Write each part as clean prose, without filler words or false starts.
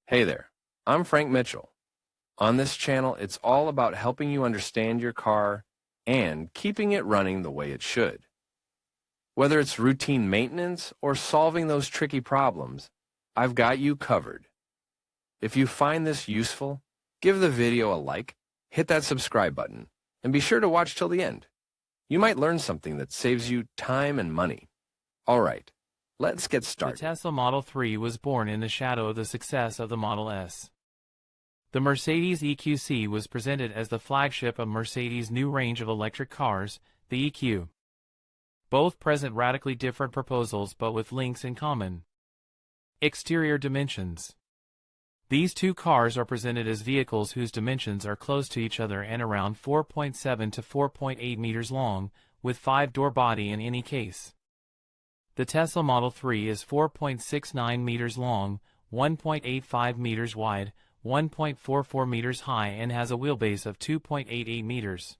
Hey there, I'm Frank Mitchell. On this channel, it's all about helping you understand your car and keeping it running the way it should. Whether it's routine maintenance or solving those tricky problems, I've got you covered. If you find this useful, give the video a like, hit that subscribe button, and be sure to watch till the end. You might learn something that saves you time and money. All right, let's get started. The Tesla Model 3 was born in the shadow of the success of the Model S. The Mercedes EQC was presented as the flagship of Mercedes' new range of electric cars, the EQ. Both present radically different proposals but with links in common. Exterior dimensions. These two cars are presented as vehicles whose dimensions are close to each other and around 4.7 to 4.8 meters long, with 5-door body in any case. The Tesla Model 3 is 4.69 meters long, 1.85 meters wide, 1.44 meters high and has a wheelbase of 2.88 meters.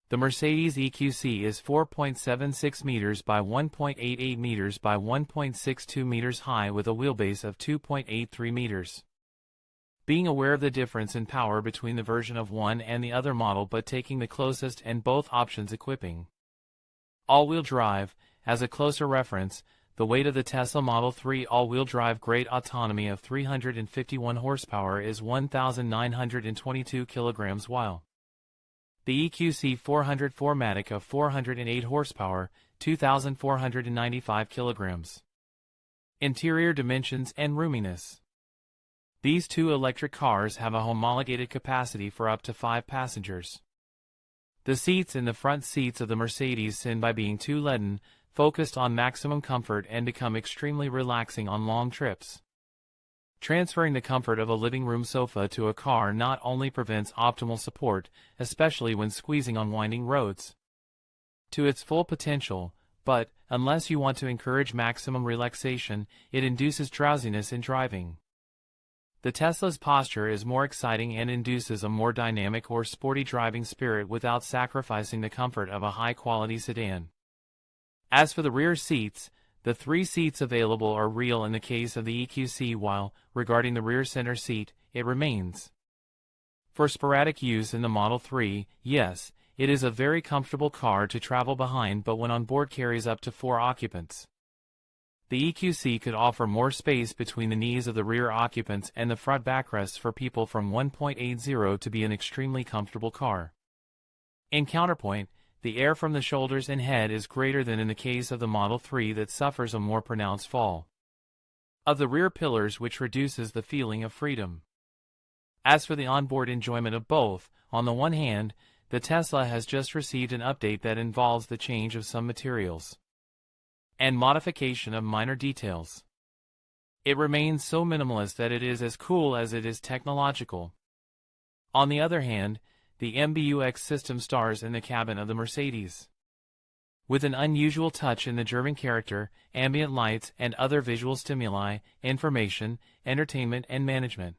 The Mercedes EQC is 4.76 meters by 1.88 meters by 1.62 meters high with a wheelbase of 2.83 meters. Being aware of the difference in power between the version of one and the other model but taking the closest and both options equipping. All-wheel drive. As a closer reference, the weight of the Tesla Model 3 all-wheel drive great autonomy of 351 horsepower is 1,922 kilograms while the EQC 400 of 408 horsepower, 2,495 kilograms. Interior dimensions and roominess. These two electric cars have a homologated capacity for up to 5 passengers. The seats in the front seats of the Mercedes sin by being too leaden, focused on maximum comfort and become extremely relaxing on long trips. Transferring the comfort of a living room sofa to a car not only prevents optimal support, especially when squeezing on winding roads, to its full potential, but, unless you want to encourage maximum relaxation, it induces drowsiness in driving. The Tesla's posture is more exciting and induces a more dynamic or sporty driving spirit without sacrificing the comfort of a high-quality sedan. As for the rear seats, the 3 seats available are real in the case of the EQC while, regarding the rear center seat, it remains. For sporadic use in the Model 3, yes, it is a very comfortable car to travel behind but when on board carries up to 4 occupants. The EQC could offer more space between the knees of the rear occupants and the front backrests for people from 1.80 to be an extremely comfortable car. In counterpoint, the air from the shoulders and head is greater than in the case of the Model 3 that suffers a more pronounced fall of the rear pillars which reduces the feeling of freedom. As for the onboard enjoyment of both, on the one hand, the Tesla has just received an update that involves the change of some materials and modification of minor details. It remains so minimalist that it is as cool as it is technological. On the other hand, the MBUX system stars in the cabin of the Mercedes, with an unusual touch in the German character, ambient lights and other visual stimuli, information, entertainment and management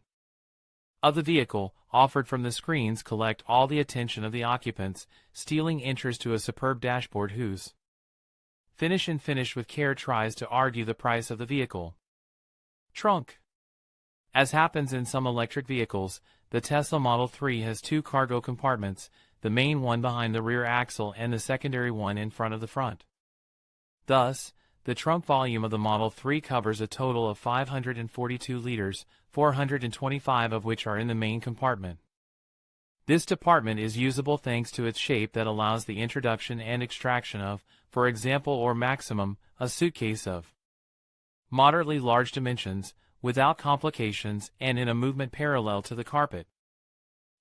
of the vehicle, offered from the screens collect all the attention of the occupants, stealing interest to a superb dashboard whose finish with care tries to argue the price of the vehicle. Trunk. As happens in some electric vehicles, the Tesla Model 3 has 2 cargo compartments, the main one behind the rear axle and the secondary one in front of the front. Thus, the trunk volume of the Model 3 covers a total of 542 liters, 425 of which are in the main compartment. This department is usable thanks to its shape that allows the introduction and extraction of, for example or maximum, a suitcase of moderately large dimensions, without complications and in a movement parallel to the carpet.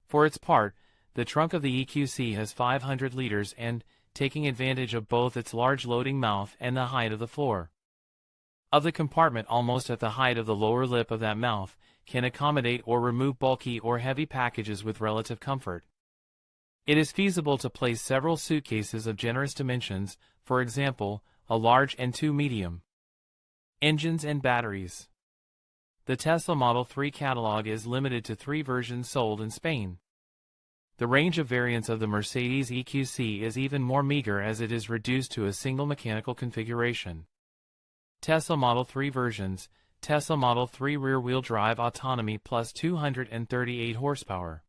For its part, the trunk of the EQC has 500 liters and, taking advantage of both its large loading mouth and the height of the floor of the compartment almost at the height of the lower lip of that mouth, can accommodate or remove bulky or heavy packages with relative comfort. It is feasible to place several suitcases of generous dimensions, for example, a large and 2 medium engines and batteries. The Tesla Model 3 catalog is limited to 3 versions sold in Spain. The range of variants of the Mercedes EQC is even more meager as it is reduced to a single mechanical configuration. Tesla Model 3 versions, Tesla Model 3 rear-wheel drive autonomy plus 238 horsepower.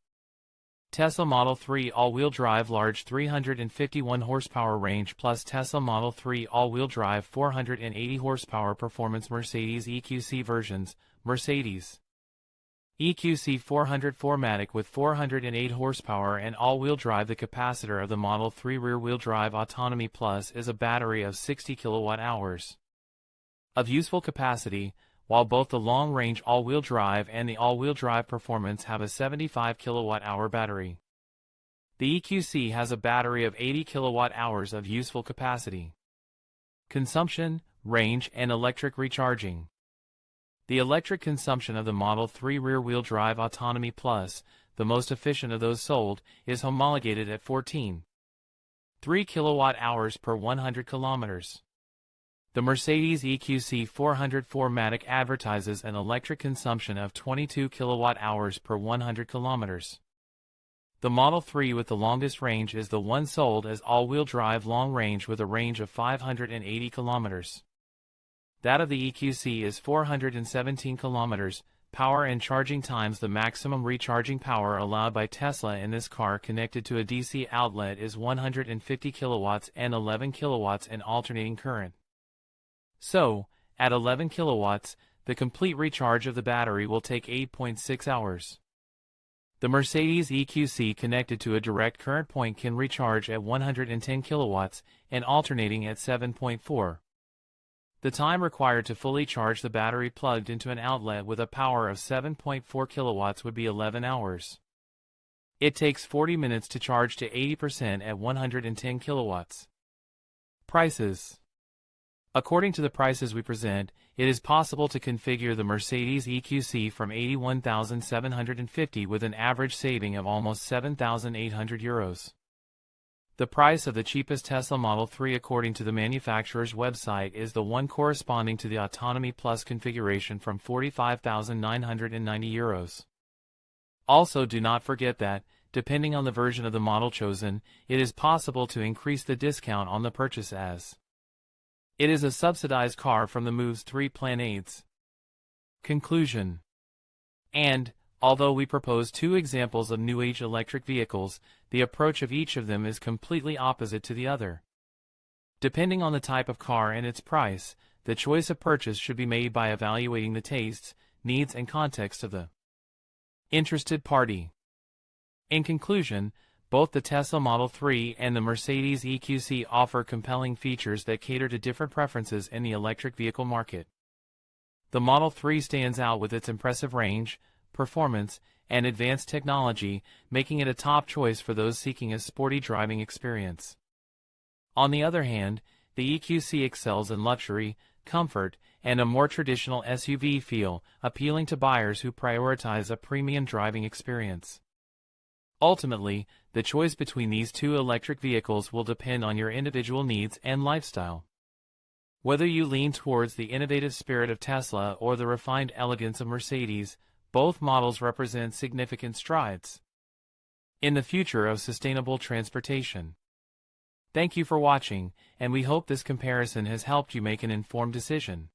Tesla Model 3 all-wheel drive large 351 horsepower range plus Tesla Model 3 all-wheel drive 480 horsepower performance. Mercedes EQC versions. Mercedes EQC 404matic with 408 horsepower and all-wheel drive. The capacitor of the Model 3 rear-wheel drive autonomy plus is a battery of 60 kilowatt-hours of useful capacity, while both the long-range all-wheel drive and the all-wheel drive performance have a 75 kilowatt-hour battery. The EQC has a battery of 80 kilowatt-hours of useful capacity. Consumption, range, and electric recharging. The electric consumption of the Model 3 rear-wheel drive autonomy plus, the most efficient of those sold, is homologated at 14.3 kilowatt-hours per 100 kilometers. The Mercedes EQC 404matic advertises an electric consumption of 22 kilowatt-hours per 100 kilometers. The Model 3 with the longest range is the one sold as all-wheel drive long range with a range of 580 kilometers. That of the EQC is 417 kilometers. Power and charging times. The maximum recharging power allowed by Tesla in this car connected to a DC outlet is 150 kilowatts and 11 kilowatts in alternating current. So, at 11 kilowatts, the complete recharge of the battery will take 8.6 hours. The Mercedes EQC connected to a direct current point can recharge at 110 kilowatts and alternating at 7.4. The time required to fully charge the battery plugged into an outlet with a power of 7.4 kilowatts would be 11 hours. It takes 40 minutes to charge to 80% at 110 kilowatts. Prices. According to the prices we present, it is possible to configure the Mercedes EQC from €81,750 with an average saving of almost €7,800. The price of the cheapest Tesla Model 3 according to the manufacturer's website is the one corresponding to the Autonomy Plus configuration from €45,990. Also, do not forget that, depending on the version of the model chosen, it is possible to increase the discount on the purchase as it is a subsidized car from the Moves 3 plan aids. Conclusion. And, although we propose two examples of new age electric vehicles, the approach of each of them is completely opposite to the other. Depending on the type of car and its price, the choice of purchase should be made by evaluating the tastes, needs, and context of the interested party. In conclusion, both the Tesla Model 3 and the Mercedes EQC offer compelling features that cater to different preferences in the electric vehicle market. The Model 3 stands out with its impressive range, performance, and advanced technology, making it a top choice for those seeking a sporty driving experience. On the other hand, the EQC excels in luxury, comfort, and a more traditional SUV feel, appealing to buyers who prioritize a premium driving experience. Ultimately, the choice between these two electric vehicles will depend on your individual needs and lifestyle. Whether you lean towards the innovative spirit of Tesla or the refined elegance of Mercedes, both models represent significant strides in the future of sustainable transportation. Thank you for watching, and we hope this comparison has helped you make an informed decision.